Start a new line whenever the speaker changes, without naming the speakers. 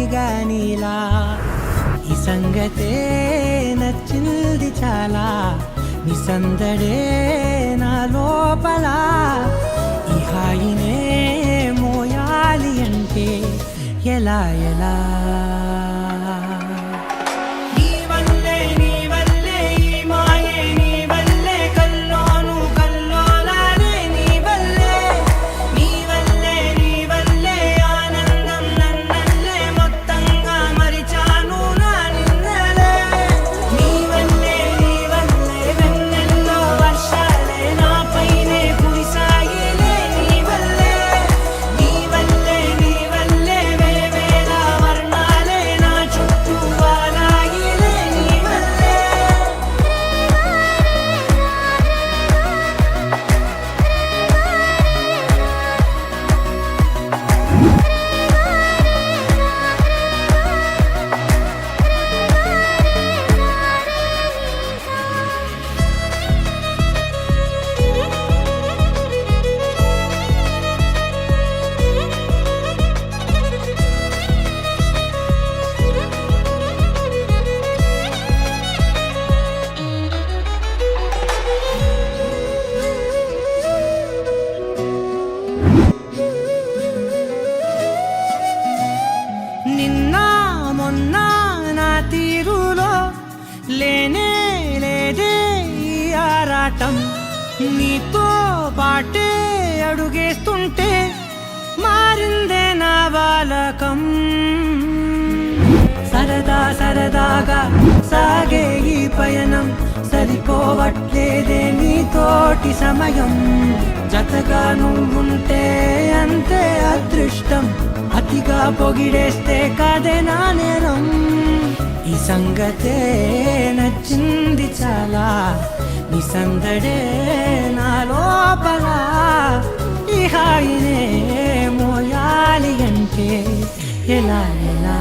నీలా ఈ సంగతే నచ్చింది చాలా నీ సందడే నా లోపల ఈ హాయినే మోయాలి అంటే ఎలా ఎలా లేనే లేదే ఈ ఆరాటం నీతో పాటే అడుగేస్తుంటే మారిందే నా బాలకం సరదా సరదాగా సాగే ఈ పయనం సరిపోవట్లేదే నీతోటి సమయం జతగా నువ్వుంటే అంతే అదృష్టం అతిగా పొగిడేస్తే కాదే నా నేరం ఈ సంగతే నచ్చింది చాలా నీ సందడే నా లోపల ఈ హాయినే మోయాలి అంటే ఎలా ఎలా